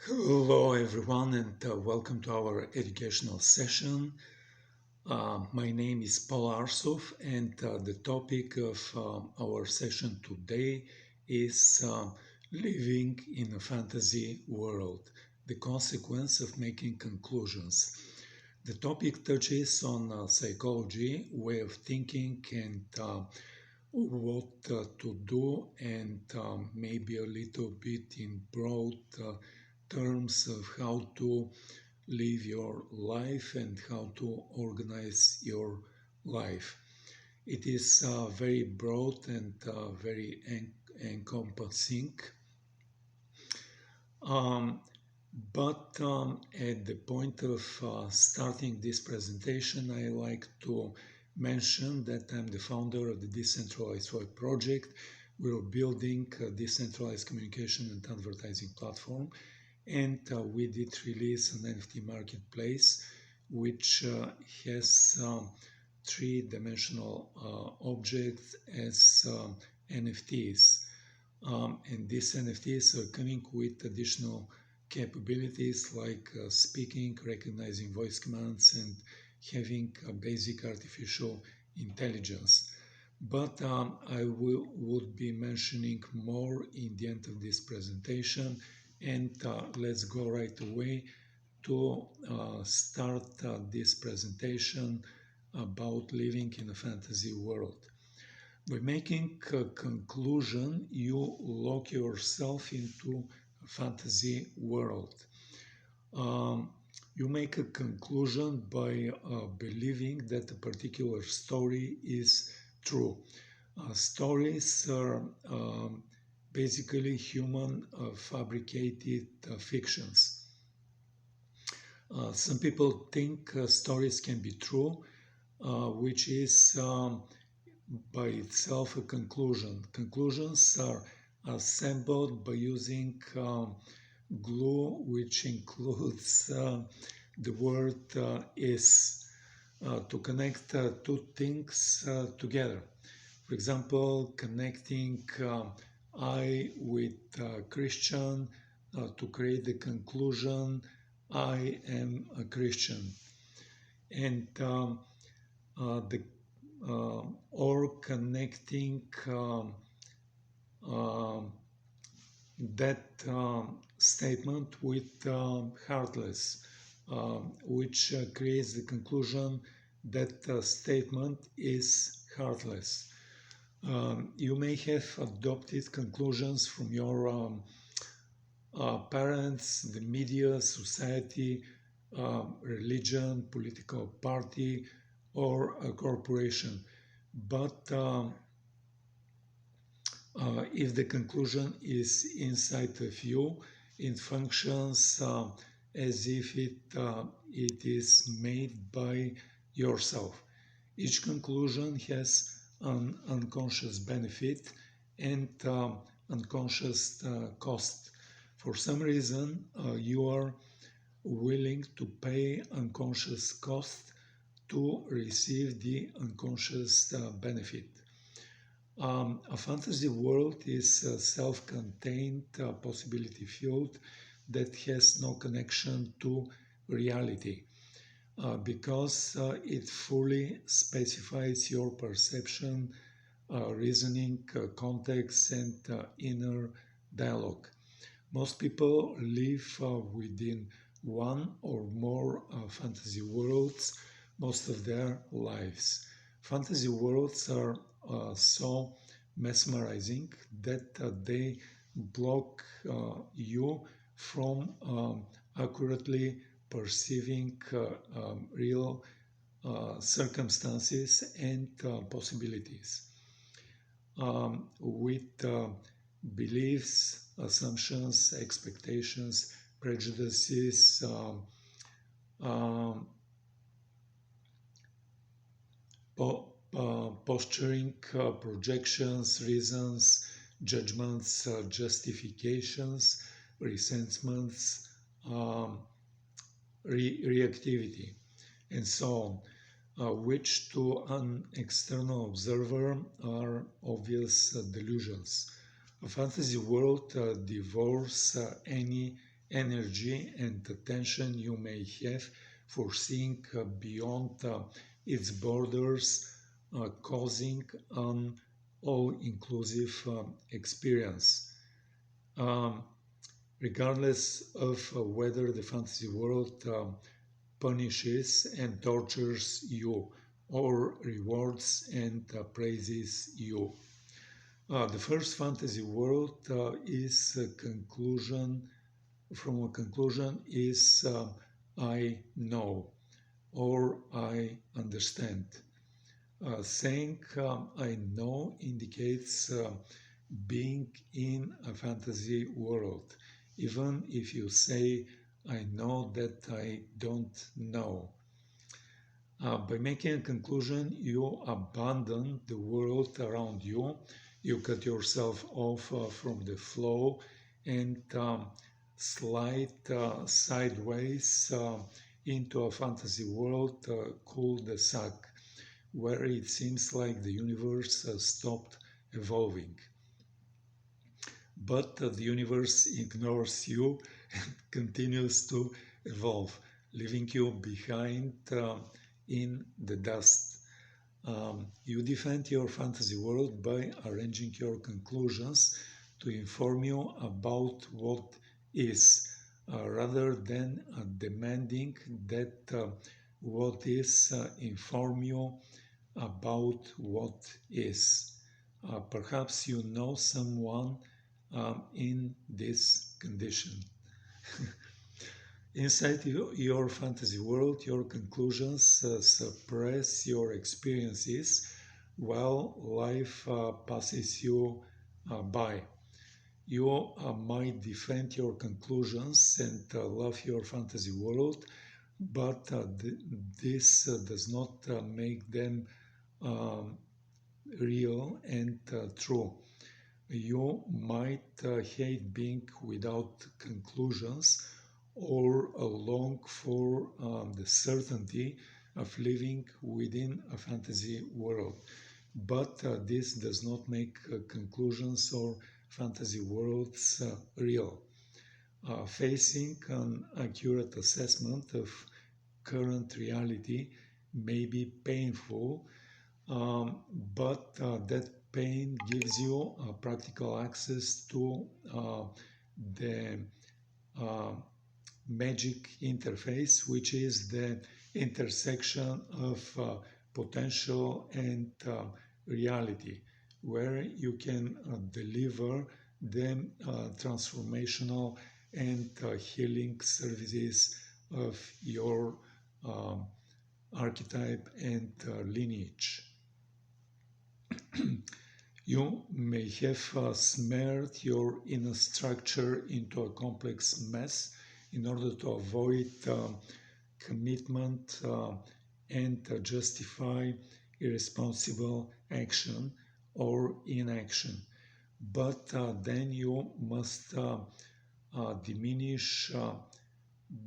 Hello, everyone, and welcome to our educational session. My name is Paul Arsov, and the topic of our session today is living in a fantasy world, the consequence of making conclusions. The topic touches on psychology, way of thinking, and what to do, and maybe a little bit in broad terms of how to live your life and how to organize your life. It is very broad and very encompassing. Um, but at the point of starting this presentation, I like to mention that I'm the founder of the Decentralized Web project. We're building a decentralized communication and advertising platform, and we did release an NFT marketplace which has three-dimensional objects as NFTs. And these NFTs are coming with additional capabilities like speaking, recognizing voice commands, and having a basic artificial intelligence. But I would be mentioning more in the end of this presentation, and let's go right away to start this presentation about living in a fantasy world. By making a conclusion, you lock yourself into a fantasy world. Um, you make a conclusion by believing that a particular story is true. Stories are basically human fabricated fictions. Some people think stories can be true, which is by itself a conclusion. Conclusions are assembled by using glue, which includes the word is to connect two things together. For example, connecting I with Christian to create the conclusion I am a Christian. And the or connecting that statement with heartless, which creates the conclusion that statement is heartless. You may have adopted conclusions from your parents, the media, society, religion, political party, or a corporation. But if the conclusion is inside of you, it functions as if it is made by yourself. Each conclusion has an unconscious benefit and unconscious cost. For some reason, you are willing to pay unconscious cost to receive the unconscious benefit. A fantasy world is a self-contained possibility field that has no connection to reality because it fully specifies your perception, reasoning, context, and inner dialogue. Most people live within one or more fantasy worlds most of their lives. Fantasy worlds are so mesmerizing that they block you from accurately perceiving real circumstances and possibilities. With beliefs, assumptions, expectations, prejudices, posturing, projections, reasons, judgments, justifications, resentments, reactivity, and so on, which to an external observer are obvious delusions. A fantasy world devours any energy and attention you may have for seeing beyond its borders, causing an all-inclusive experience. Um, Regardless of whether the fantasy world punishes and tortures you or rewards and praises you. The first fantasy world is a conclusion. From a conclusion is I know or I understand. Saying I know indicates being in a fantasy world, even if you say I know that I don't know. By making a conclusion, you abandon the world around you. You cut yourself off from the flow and slide sideways into a fantasy world cul-de-sac, where it seems like the universe stopped evolving. But the universe ignores you and continues to evolve, leaving you behind in the dust. You defend your fantasy world by arranging your conclusions to inform you about what is, rather than demanding that what is inform you about what is. Perhaps you know someone in this condition. Inside your fantasy world, your conclusions suppress your experiences while life passes you by. You might defend your conclusions and love your fantasy world, but this does not make them um, real and true. You might hate being without conclusions or long for the certainty of living within a fantasy world. But this does not make conclusions or fantasy worlds real. Facing an accurate assessment of current reality may be painful, but that pain gives you practical access to the magic interface, which is the intersection of potential and reality, where you can deliver the transformational and healing services of your um, archetype and lineage. You may have smeared your inner structure into a complex mess in order to avoid commitment and justify irresponsible action or inaction. But then you must diminish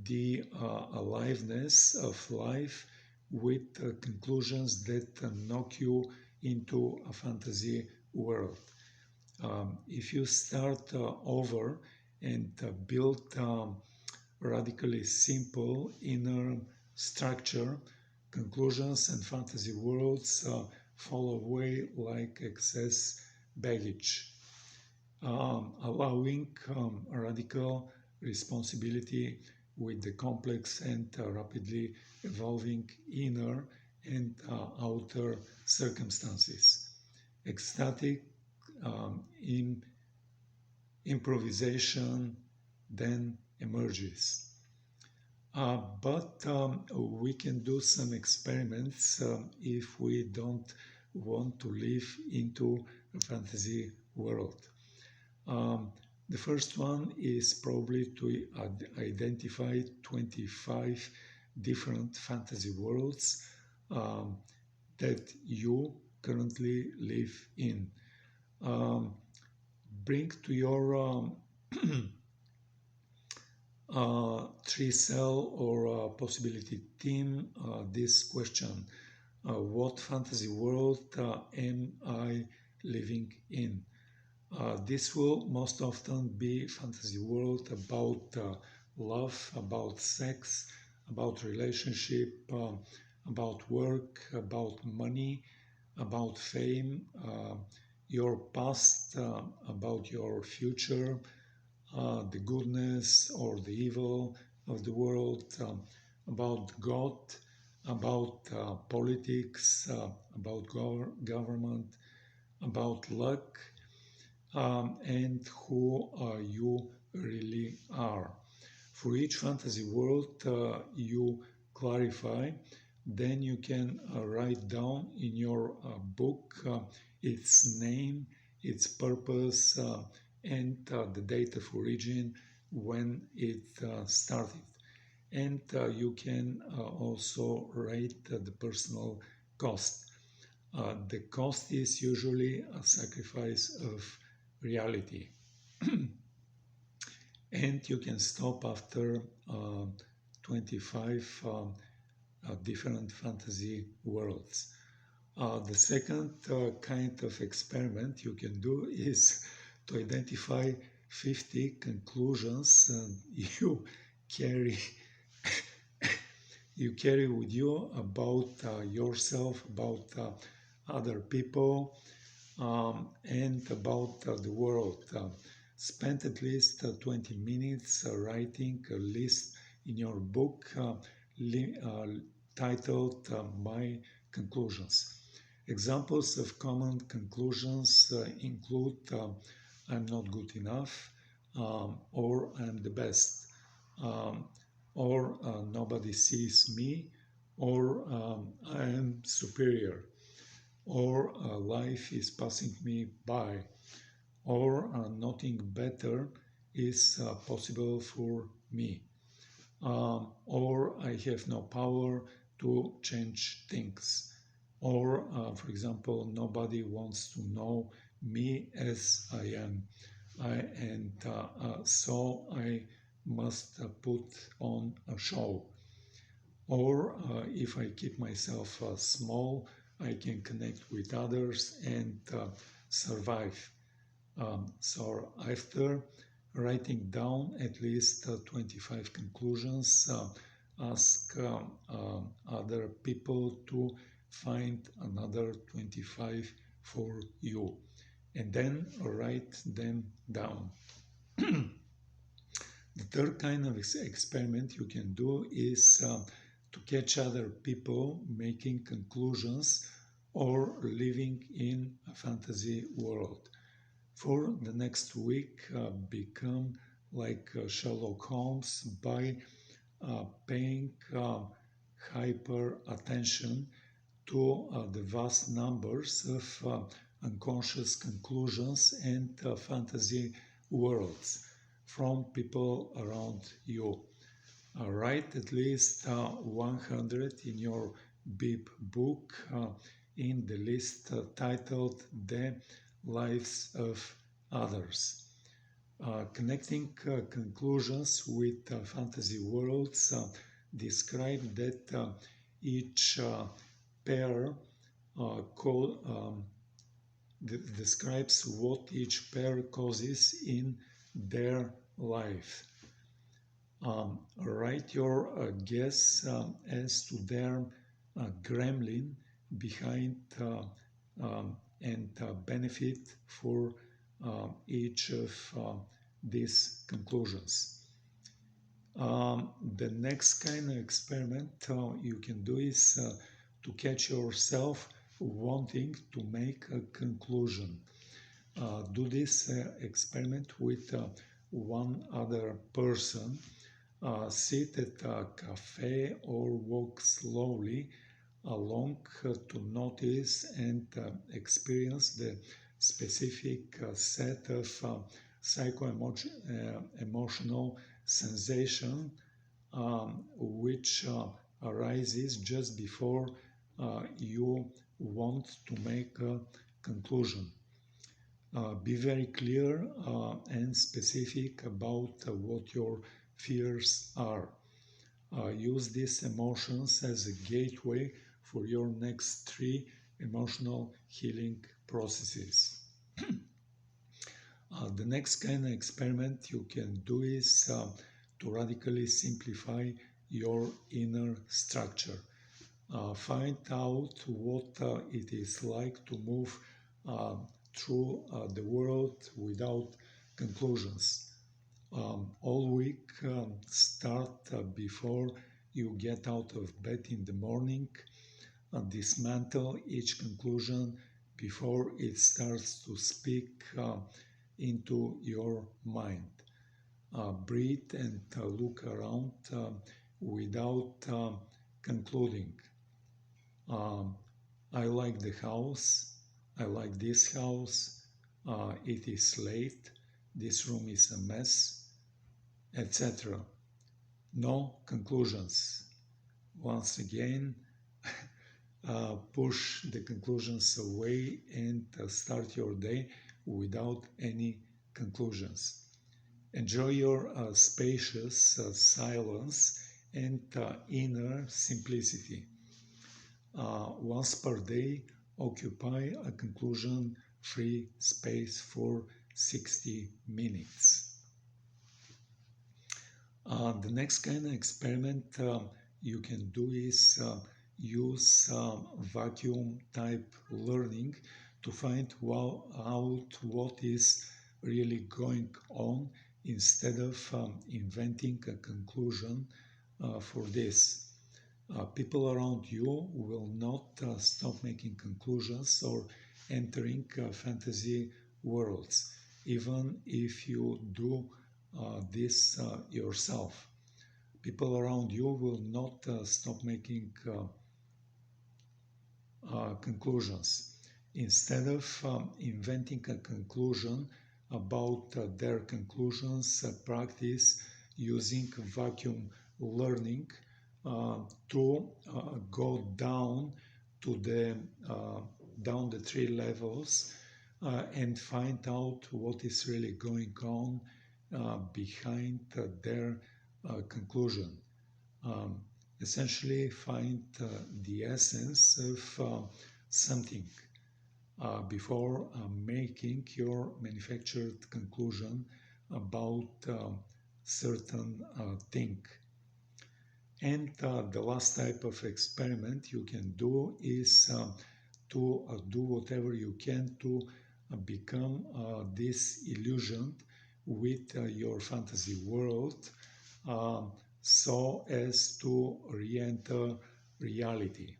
the aliveness of life with conclusions that knock you into a fantasy world. If you start over and build radically simple inner structure, conclusions and fantasy worlds fall away like excess baggage, allowing radical responsibility with the complex and rapidly evolving inner and outer circumstances. Ecstatic improvisation then emerges. But we can do some experiments if we don't want to live into a fantasy world. The first one is probably to identify 25 different fantasy worlds that you currently live in. Bring to your 3-cell or possibility team this question: what fantasy world am I living in? This will most often be fantasy world about love, about sex, about relationship, about work, about money, about fame, your past, about your future, the goodness or the evil of the world, about God, about politics, about government, about luck, and who you really are. For each fantasy world you clarify, then you can write down in your book its name, its purpose, and the date of origin when it started. And you can also write the personal cost. The cost is usually a sacrifice of reality. And you can stop after 25 different fantasy worlds. The second kind of experiment you can do is to identify 50 conclusions you carry you carry with you about yourself, about other people, and about the world. Spend at least 20 minutes writing a list in your book titled My Conclusions. Examples of common conclusions include I'm not good enough, or I'm the best, um, or nobody sees me, or I am superior, or life is passing me by, or nothing better is possible for me, or I have no power to change things, or for example, nobody wants to know me as I am, and so I must put on a show. Or if I keep myself small, I can connect with others and survive. So after writing down at least 25 conclusions, ask other people to find another 25 for you, and then write them down. The third kind of experiment you can do is to catch other people making conclusions or living in a fantasy world. For the next week, become like Sherlock Holmes by paying hyper attention to the vast numbers of unconscious conclusions and fantasy worlds from people around you. Write at least 100 in your big book in the list titled The Lives of Others. Connecting conclusions with fantasy worlds describe that each pair describes what each pair causes in their life. Write your guess as to their gremlin behind and benefit for each of these conclusions. The next kind of experiment you can do is to catch yourself wanting to make a conclusion. Do this experiment with one other person. Sit at a cafe or walk slowly along to notice and experience the specific set of psycho-emotional sensation which arises just before you want to make a conclusion. Be very clear and specific about what your fears are. Use these emotions as a gateway for your next 3 emotional healing processes. The next kind of experiment you can do is to radically simplify your inner structure. Find out what it is like to move uh, through the world without conclusions. All week, start before you get out of bed in the morning. Dismantle each conclusion before it starts to speak into your mind. Breathe and look around without concluding. Um, I like the house. I like this house. It is late. This room is a mess, etc. No conclusions. Once again, push the conclusions away and start your day without any conclusions. Enjoy your spacious silence and inner simplicity. Once per day, occupy a conclusion-free space for 60 minutes. The next kind of experiment you can do is use vacuum type learning to find out what is really going on instead of inventing a conclusion for this. People around you will not stop making conclusions or entering fantasy worlds, even if you do this yourself. People around you will not stop making conclusions. Instead of inventing a conclusion about their conclusions, practice using vacuum learning to go to the down the three levels and find out what is really going on behind their conclusion. Um, Essentially, find the essence of something before making your manufactured conclusion about certain thing. And the last type of experiment you can do is to do whatever you can to become disillusioned with your fantasy world so as to re-enter reality.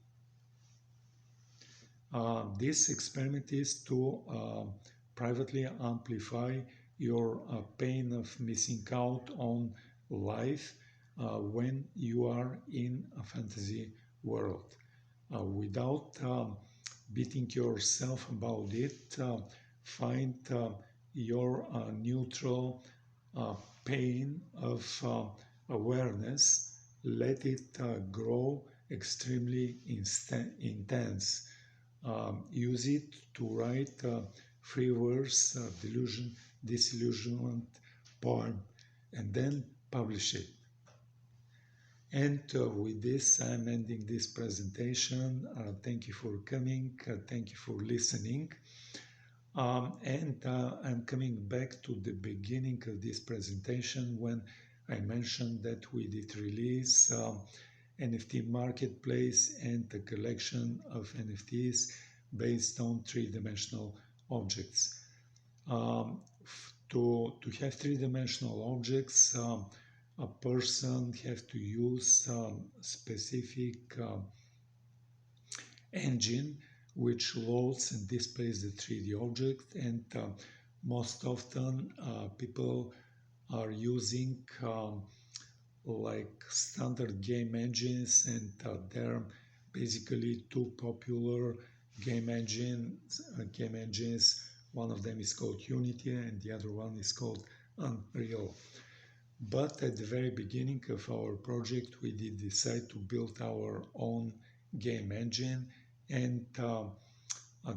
This experiment is to privately amplify your pain of missing out on life when you are in a fantasy world. Without beating yourself about it, find your neutral pain of awareness, let it grow extremely intense. Use it to write free verse disillusionment poem and then publish it. And with this, I'm ending this presentation. Thank you for coming. Thank you for listening. And I'm coming back to the beginning of this presentation when I mentioned that we did release NFT marketplace and a collection of NFTs based on three-dimensional objects. To have three-dimensional objects, a person has to use specific engine which loads and displays the 3D object, and most often people are using like standard game engines, and there are basically two popular game engines. One of them is called Unity and the other one is called Unreal. But at the very beginning of our project, we did decide to build our own game engine, and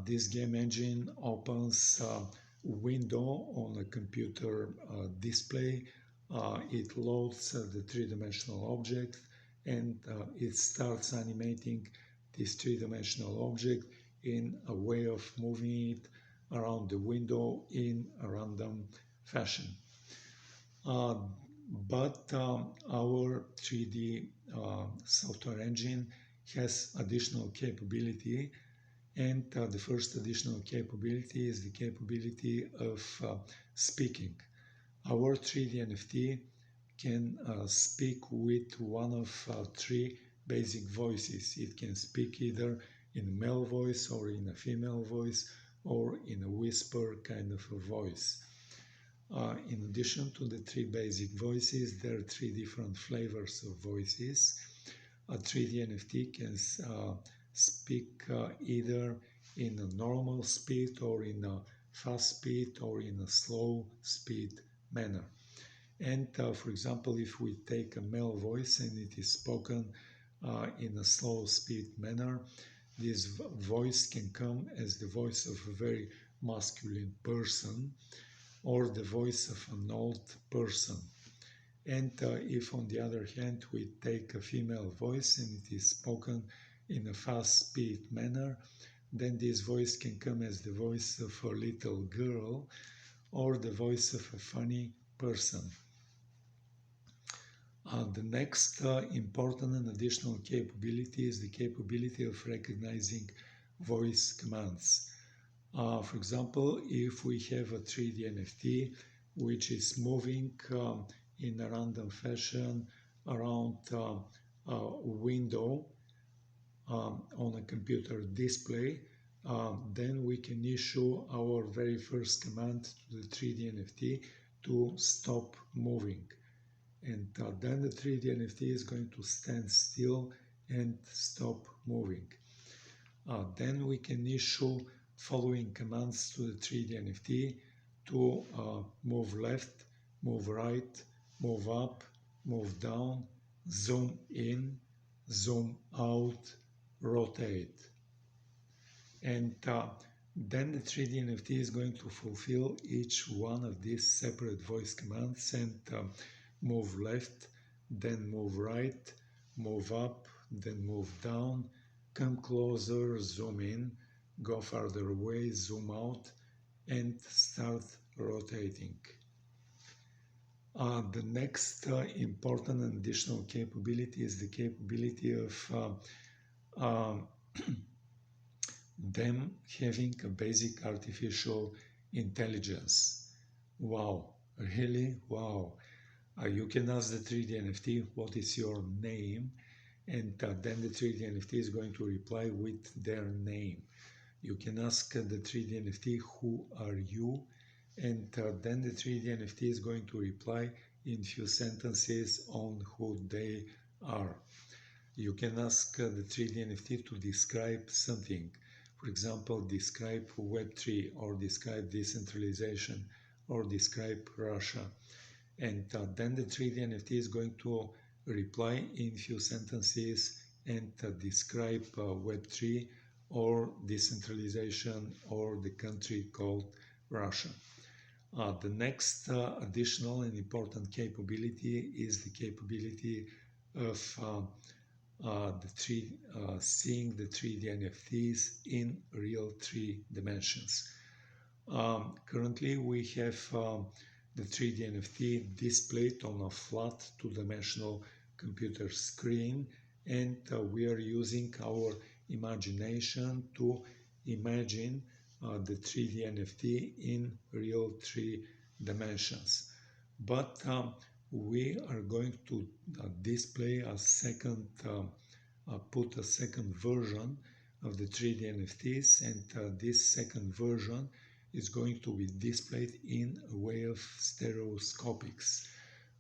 this game engine opens a window on a computer display. It loads the three-dimensional object, and it starts animating this three-dimensional object in a way of moving it around the window in a random fashion. Uh, but our 3D software engine has additional capability, and the first additional capability is the capability of speaking. Our 3D NFT can speak with one of three basic voices. It can speak either in a male voice or in a female voice or in a whisper kind of a voice. In addition to the three basic voices, there are three different flavors of voices. A 3D NFT can speak either in a normal speed or in a fast speed or in a slow speed manner. And for example, if we take a male voice and it is spoken in a slow speed manner, this voice can come as the voice of a very masculine person or the voice of an old person. And if on the other hand we take a female voice and it is spoken in a fast speed manner, then this voice can come as the voice of a little girl or the voice of a funny person. The next important and additional capability is the capability of recognizing voice commands. For example, if we have a 3D NFT which is moving in a random fashion around a window on a computer display, then we can issue our very first command to the 3D NFT to stop moving. And then the 3D NFT is going to stand still and stop moving. Then we can issue following commands to the 3D NFT to move left, move right, move up, move down, zoom in, zoom out, rotate. And then the 3D NFT is going to fulfill each one of these separate voice commands and move left, then move right, move up, then move down, come closer, zoom in, go farther away, zoom out, and start rotating. The next important and additional capability is the capability of them having a basic artificial intelligence. Wow, really? Wow. You can ask the 3D NFT, what is your name? And then the 3D NFT is going to reply with their name. You can ask the 3D NFT, who are you? And then the 3D NFT is going to reply in few sentences on who they are. You can ask the 3D NFT to describe something. For example, describe Web3 or describe decentralization or describe Russia. And then the 3D NFT is going to reply in few sentences and describe Web3 or decentralization or the country called Russia. The next additional and important capability is the capability of seeing the 3D NFTs in real 3 dimensions. Currently we have the 3D NFT displayed on a flat two-dimensional computer screen, and we are using our imagination to imagine the 3D NFT in real 3 dimensions. But we are going to display a second, put a second version of the 3D NFTs, and this second version is going to be displayed in a way of stereoscopics.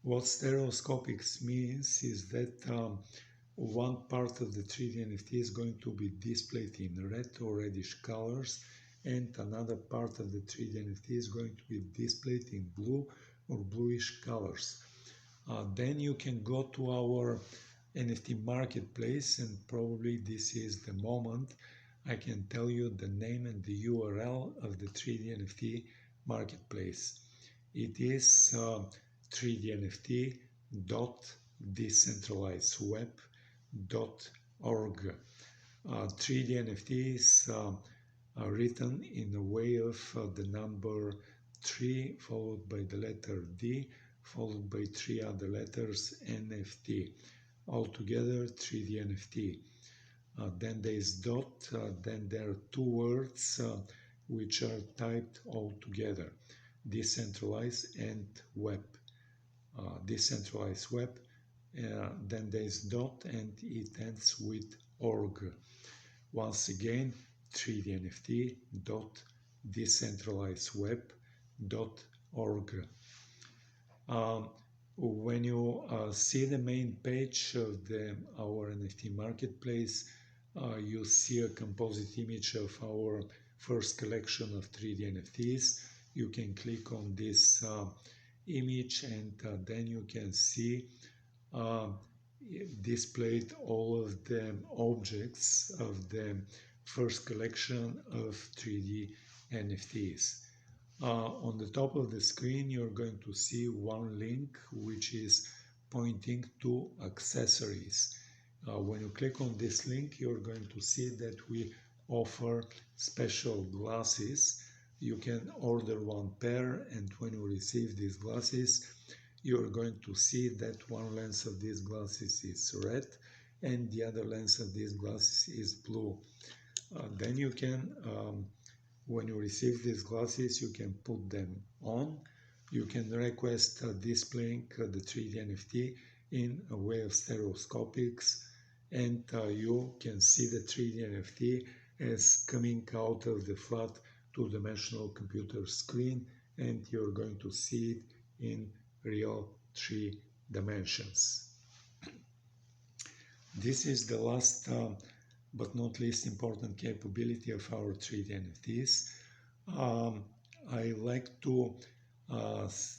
What stereoscopics means is that one part of the 3D NFT is going to be displayed in red or reddish colors, and another part of the 3D NFT is going to be displayed in blue or bluish colors. Then you can go to our NFT marketplace, and probably this is the moment I can tell you the name and the URL of the 3D NFT marketplace. It is 3dnft.decentralizedweb.org. 3D NFTs written in a way of the number 3 followed by the letter D followed by 3 other letters NFT. Altogether 3D NFT. Then there is dot, then there are two words which are typed all together, decentralized and web. Decentralized web, then there is dot and it ends with org. Once again, 3D NFT dot decentralized web dot org. When you see the main page of our NFT marketplace, you see a composite image of our first collection of 3D NFTs. You can click on this image and then you can see displayed all of the objects of the first collection of 3D NFTs. On the top of the screen you're going to see one link which is pointing to accessories. When you click on this link you're going to see that we offer special glasses. You can order one pair and when you receive these glasses you're going to see that one lens of these glasses is red and the other lens of these glasses is blue. Then you can when you receive these glasses, you can put them on. You can request displaying the 3D NFT in a way of stereoscopics, and you can see the 3D NFT as coming out of the flat two-dimensional computer screen, and you're going to see it in real 3 dimensions. This is the last but not least important capability of our 3D NFTs. I like to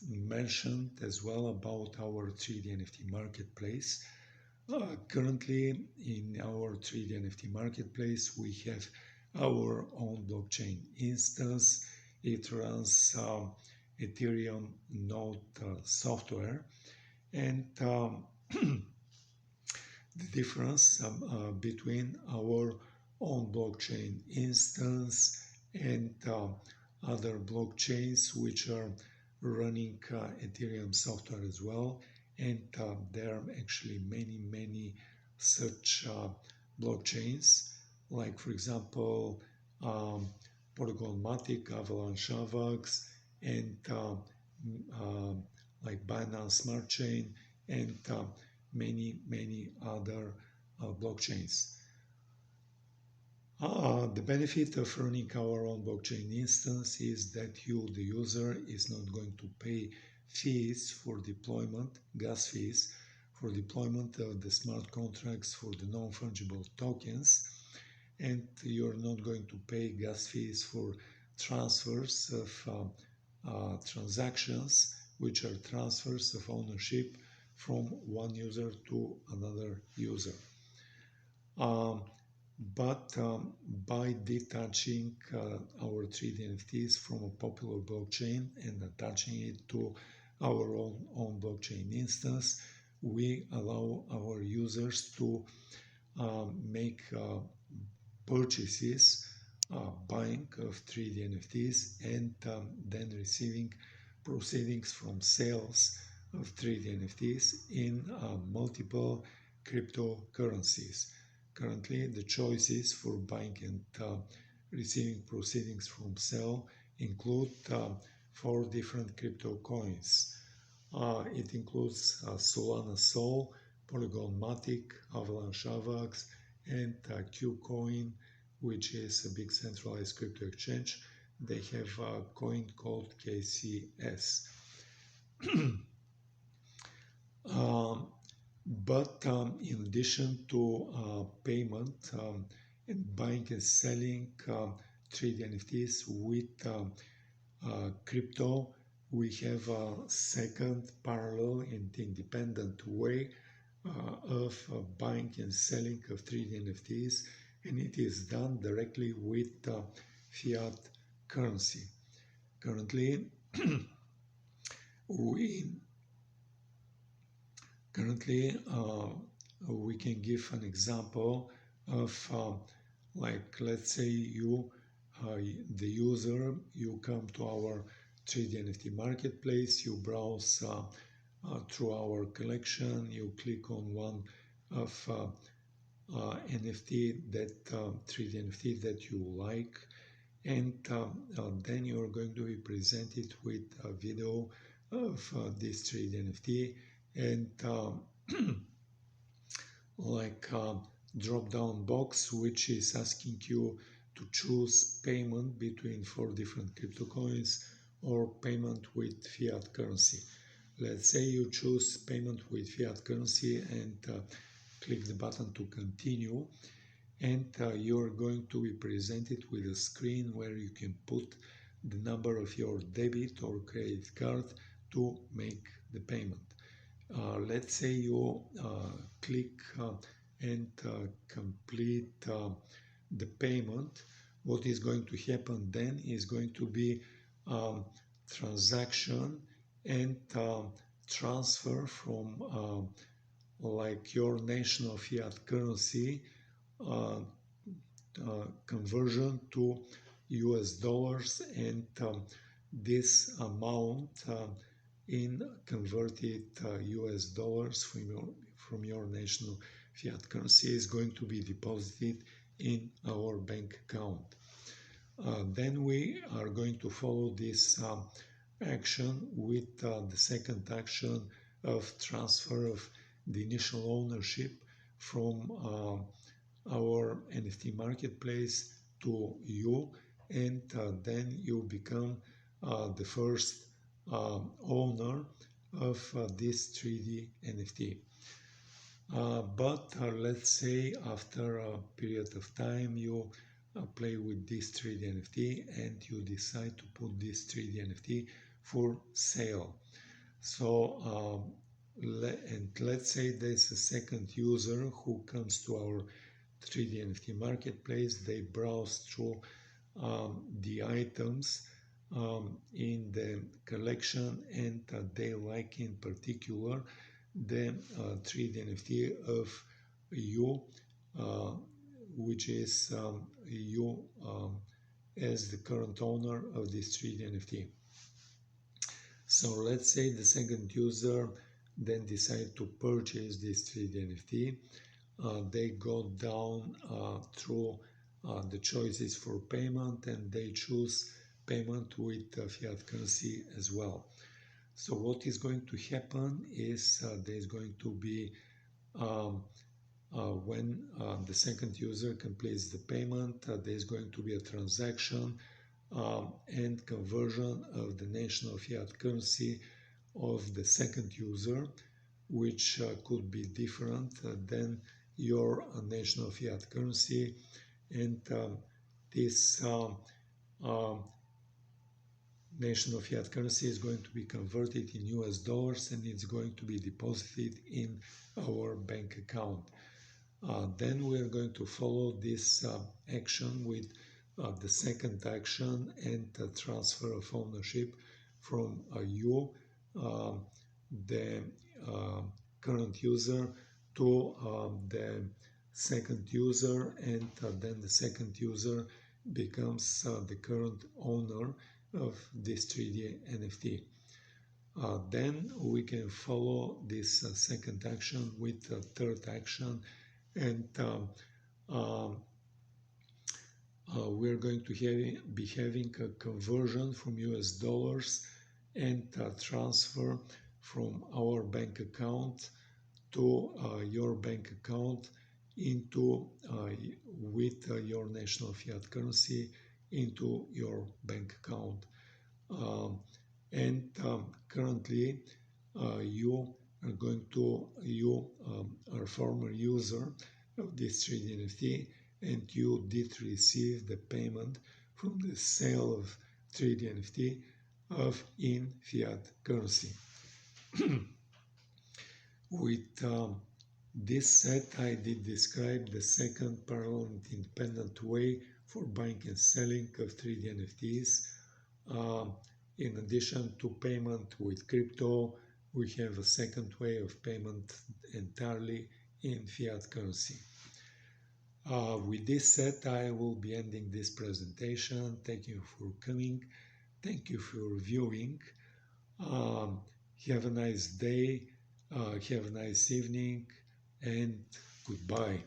mention as well about our 3D NFT marketplace. Currently in our 3D NFT marketplace we have our own blockchain instance. It runs Ethereum node software, and the difference between our own blockchain instance and other blockchains which are running Ethereum software as well, and there are actually many such blockchains, like for example Polygon Matic, Avalanche Avax, and like Binance Smart Chain, and many other blockchains. The benefit of running our own blockchain instance is that you, the user, is not going to pay fees for deployment, gas fees, for deployment of the smart contracts for the non-fungible tokens, and you're not going to pay gas fees for transfers of transactions, which are transfers of ownership from one user to another user. But by detaching our 3D NFTs from a popular blockchain and attaching it to our own blockchain instance, we allow our users to make purchases, buying of 3D NFTs, and then receiving proceedings from sales of 3D NFTs in multiple cryptocurrencies. Currently, the choices for buying and receiving proceedings from sale include 4 different crypto coins. It includes Solana Sol, Polygon Matic, Avalanche Avax, and KuCoin, which is a big centralized crypto exchange. They have a coin called KCS. But in addition to payment and buying and selling 3D NFTs with crypto, we have a second parallel and independent way of buying and selling of 3D NFTs, and it is done directly with fiat currency. Currently, we can give an example of like, let's say you the user, you come to our 3D NFT marketplace, you browse through our collection, you click on one of NFT that 3D NFT that you like, and then you're going to be presented with a video of this 3D NFT and like a drop down box which is asking you to choose payment between 4 different crypto coins or payment with fiat currency. Let's say you choose payment with fiat currency and click the button to continue, and you're going to be presented with a screen where you can put the number of your debit or credit card to make the payment. Let's say you click and complete the payment. What is going to happen then is going to be transaction and transfer from like your national fiat currency conversion to US dollars, and this amount in converted US dollars from your national fiat currency is going to be deposited in our bank account. Then we are going to follow this action with the second action of transfer of the initial ownership from our NFT marketplace to you, and then you become the first owner of this 3D NFT. But let's say after a period of time you play with this 3D NFT and you decide to put this 3D NFT for sale. So and let's say there's a second user who comes to our 3D NFT marketplace. They browse through the items in the collection, and they like in particular the 3D NFT of you, which is you as the current owner of this 3D NFT. So let's say the second user then decide to purchase this 3D NFT. They go down through the choices for payment, and they choose payment with fiat currency as well. So what is going to happen is there is going to be when the second user completes the payment, there is going to be a transaction and conversion of the national fiat currency of the second user, which could be different than your national fiat currency, and this national fiat currency is going to be converted in US dollars, and it's going to be deposited in our bank account. Then we are going to follow this action with the second action and the transfer of ownership from you, the current user, to the second user, and then the second user becomes the current owner of this 3D NFT. Then we can follow this second action with the third action, and we're going to be having a conversion from US dollars and transfer from our bank account to your bank account into with your national fiat currency into your bank account. And currently you are a former user of this 3D NFT, and you did receive the payment from the sale of 3D NFT in fiat currency. With this set, I did describe the second parallel and independent way for buying and selling of 3D NFTs. In addition to payment with crypto, we have a second way of payment entirely in fiat currency. With this said, I will be ending this presentation. Thank you for coming. Thank you for viewing. Um, have a nice day. Have a nice evening. And goodbye.